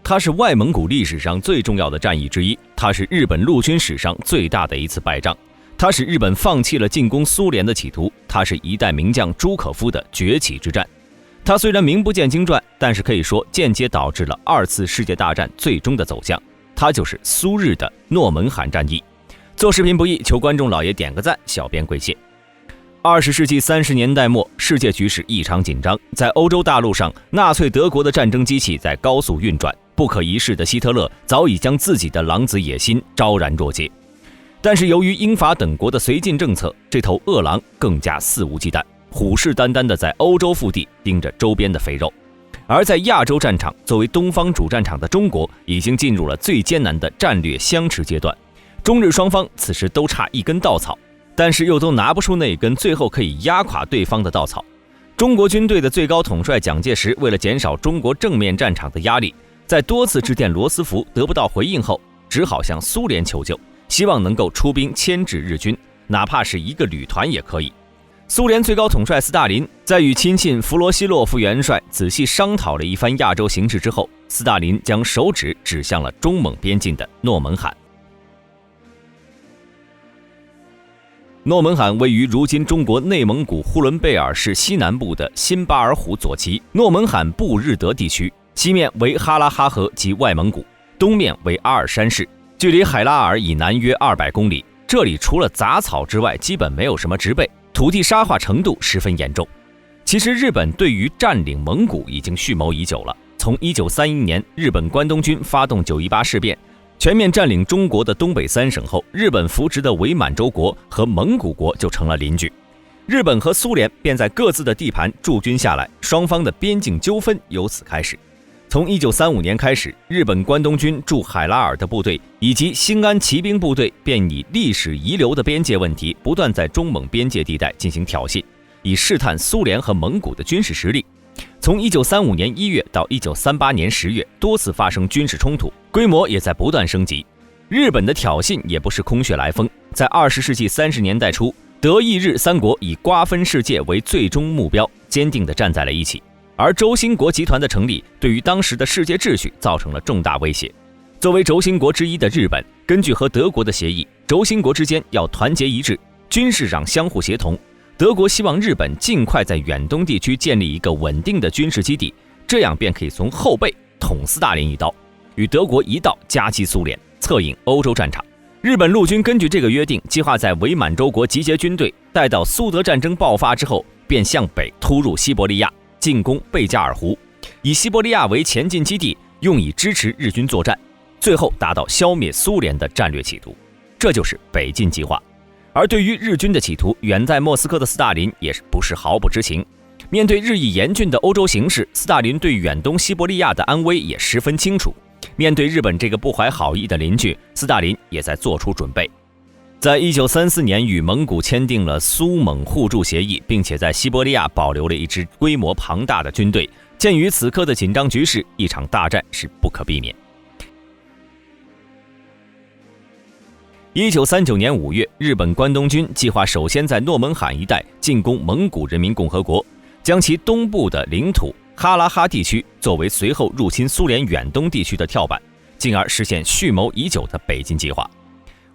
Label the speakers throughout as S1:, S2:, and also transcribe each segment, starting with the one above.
S1: 它是外蒙古历史上最重要的战役之一，它是日本陆军史上最大的一次败仗，它使日本放弃了进攻苏联的企图，它是一代名将朱可夫的崛起之战。它虽然名不见经传，但是可以说间接导致了2次世界大战最终的走向，它就是苏日的诺门罕战役。做视频不易，求观众老爷点个赞，小编跪谢。20世纪30年代末，世界局势异常紧张，在欧洲大陆上，纳粹德国的战争机器在高速运转，不可一世的希特勒早已将自己的狼子野心昭然若揭。但是由于英法等国的绥靖政策，这头恶狼更加肆无忌惮，虎视眈眈地在欧洲腹地盯着周边的肥肉。而在亚洲战场，作为东方主战场的中国已经进入了最艰难的战略相持阶段。中日双方此时都差一根稻草，但是又都拿不出那根最后可以压垮对方的稻草。中国军队的最高统帅蒋介石为了减少中国正面战场的压力，在多次致电罗斯福得不到回应后，只好向苏联求救，希望能够出兵牵制日军，哪怕是一个旅团也可以。苏联最高统帅斯大林在与亲信弗罗西洛夫元帅仔细商讨了一番亚洲形势之后，斯大林将手指指向了中蒙边境的诺门罕。诺门罕位于如今中国内蒙古呼伦贝尔市西南部的新巴尔虎左旗诺门罕布日德地区，西面为哈拉哈河及外蒙古，东面为阿尔山市，距离海拉尔以南约200公里。这里除了杂草之外，基本没有什么植被，土地沙化程度十分严重。其实日本对于占领蒙古已经蓄谋已久了，从1931年日本关东军发动918事变，全面占领中国的东北3省后，日本扶植的伪满洲国和蒙古国就成了邻居。日本和苏联便在各自的地盘驻军下来，双方的边境纠纷由此开始。从1935年开始，日本关东军驻海拉尔的部队以及兴安骑兵部队便以历史遗留的边界问题不断在中蒙边界地带进行挑衅，以试探苏联和蒙古的军事实力。从1935年1月到1938年10月，多次发生军事冲突，规模也在不断升级。日本的挑衅也不是空穴来风，在20世纪30年代初，德意日3国以瓜分世界为最终目标，坚定地站在了一起。而轴心国集团的成立，对于当时的世界秩序造成了重大威胁。作为轴心国之一的日本，根据和德国的协议，轴心国之间要团结一致，军事上相互协同。德国希望日本尽快在远东地区建立一个稳定的军事基地，这样便可以从后背捅斯大林一刀，与德国一道夹击苏联，策应欧洲战场。日本陆军根据这个约定，计划在伪满洲国集结军队，待到苏德战争爆发之后，便向北突入西伯利亚，进攻贝加尔湖，以西伯利亚为前进基地，用以支持日军作战，最后达到消灭苏联的战略企图。这就是北进计划。而对于日军的企图，远在莫斯科的斯大林也不是毫不知情。面对日益严峻的欧洲形势，斯大林对远东西伯利亚的安危也十分清楚。面对日本这个不怀好意的邻居，斯大林也在做出准备。在1934年与蒙古签订了苏蒙互助协议，并且在西伯利亚保留了一支规模庞大的军队。鉴于此刻的紧张局势，一场大战是不可避免。1939年5月，日本关东军计划首先在诺门罕一带进攻蒙古人民共和国，将其东部的领土哈拉哈地区作为随后入侵苏联远东地区的跳板，进而实现蓄谋已久的北进计划。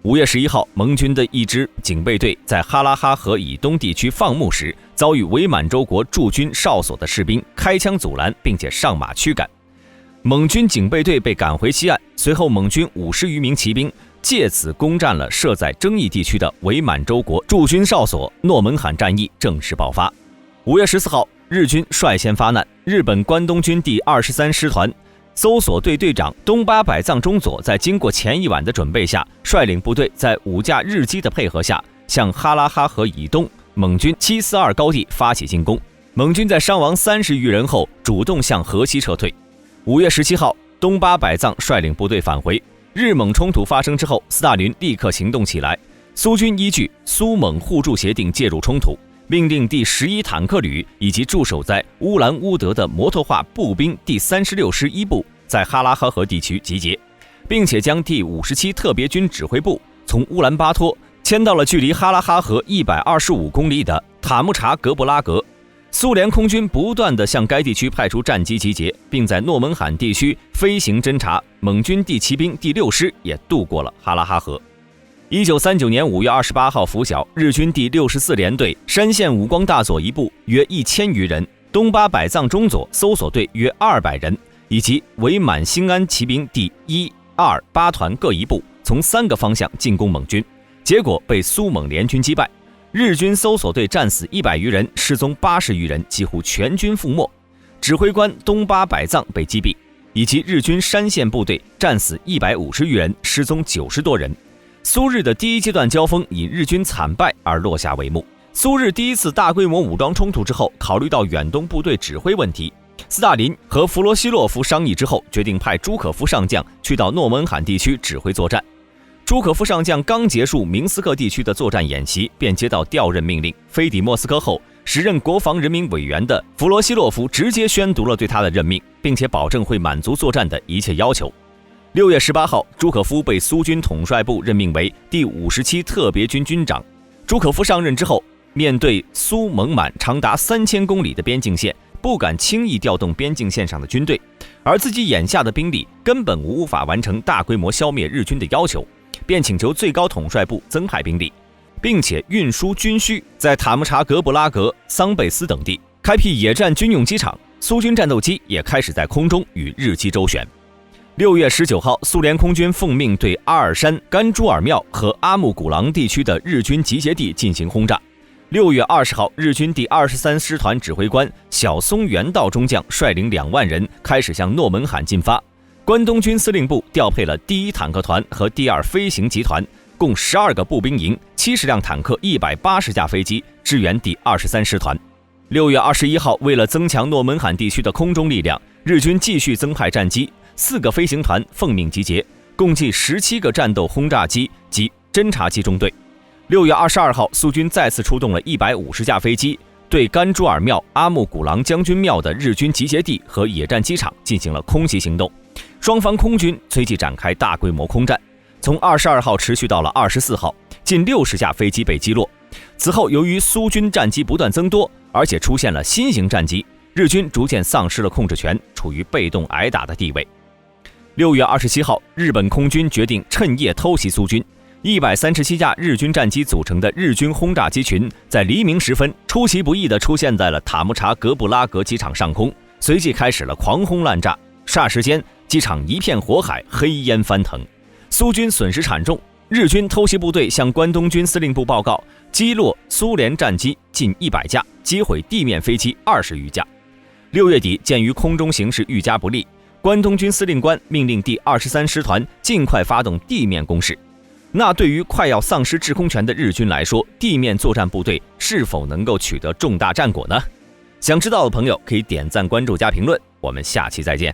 S1: 5月11号，盟军的一支警备队在哈拉哈河以东地区放牧时，遭遇伪满洲国驻军哨所的士兵开枪阻拦，并且上马驱赶。蒙军警备队被赶回西岸，随后蒙军50余名骑兵借此攻占了设在争议地区的伪满洲国驻军哨所，诺门罕战役正式爆发。5月14号，日军率先发难，日本关东军第23师团搜索队队长东八百藏中佐在经过前一晚的准备下，率领部队在5架日机的配合下，向哈拉哈河以东蒙军742高地发起进攻。蒙军在伤亡30余人后，主动向河西撤退。5月17号，东八百藏率领部队返回。日蒙冲突发生之后，斯大林立刻行动起来。苏军依据苏蒙互助协定介入冲突，命令第11坦克旅以及驻守在乌兰乌德的摩托化步兵第36师一部在哈拉哈河地区集结，并且将第57特别军指挥部从乌兰巴托迁到了距离哈拉哈河125公里的塔木查格布拉格。苏联空军不断地向该地区派出战机集结，并在诺门罕地区飞行侦察。蒙军第骑兵第6师也渡过了哈拉哈河。1939年5月28号拂晓，日军第64联队山线武光大佐一部约1000余人，东巴百藏中佐搜索队约200人，以及伪满兴安骑兵第1、2、8团各一部，从3个方向进攻蒙军，结果被苏蒙联军击败。日军搜索队战死100余人，失踪80余人，几乎全军覆没。指挥官东巴百藏被击毙，以及日军山线部队战死150余人，失踪90多人。苏日的第一阶段交锋以日军惨败而落下帷幕。苏日第一次大规模武装冲突之后，考虑到远东部队指挥问题，斯大林和弗罗西洛夫商议之后，决定派朱可夫上将去到诺门罕地区指挥作战。朱可夫上将刚结束明斯克地区的作战演习，便接到调任命令。飞抵莫斯科后，时任国防人民委员的弗罗西洛夫直接宣读了对他的任命，并且保证会满足作战的一切要求。6月18号，朱可夫被苏军统帅部任命为第57特别军军长。朱可夫上任之后，面对苏蒙满长达3000公里的边境线，不敢轻易调动边境线上的军队，而自己眼下的兵力根本无法完成大规模消灭日军的要求，便请求最高统帅部增派兵力，并且运输军需，在塔木查格布拉格、桑贝斯等地开辟野战军用机场。苏军战斗机也开始在空中与日机周旋。6月19号，苏联空军奉命对阿尔山、甘朱尔庙和阿木古朗地区的日军集结地进行轰炸。6月20号，日军第23师团指挥官小松原道中将率领2万人开始向诺门罕进发。关东军司令部调配了第1坦克团和第2飞行集团，共12个步兵营、70辆坦克、180架飞机支援第23师团。6月21号，为了增强诺门罕地区的空中力量，日军继续增派战机，4个飞行团奉命集结，共计17个战斗轰炸机及侦察机中队。6月22号，苏军再次出动了150架飞机，对甘朱尔庙、阿木古朗将军庙的日军集结地和野战机场进行了空袭行动。双方空军随即展开大规模空战，从22号持续到了24号，近60架飞机被击落。此后，由于苏军战机不断增多，而且出现了新型战机，日军逐渐丧失了控制权，处于被动挨打的地位。6月27号，日本空军决定趁夜偷袭苏军。137架日军战机组成的日军轰炸机群，在黎明时分出其不意地出现在了塔木查格布拉格机场上空，随即开始了狂轰滥炸。霎时间，机场一片火海，黑烟翻腾，苏军损失惨重。日军偷袭部队向关东军司令部报告，击落苏联战机近100架，击毁地面飞机20余架。6月底，鉴于空中形势愈加不利，关东军司令官命令第23师团尽快发动地面攻势。那对于快要丧失制空权的日军来说，地面作战部队是否能够取得重大战果呢？想知道的朋友可以点赞、关注加评论，我们下期再见。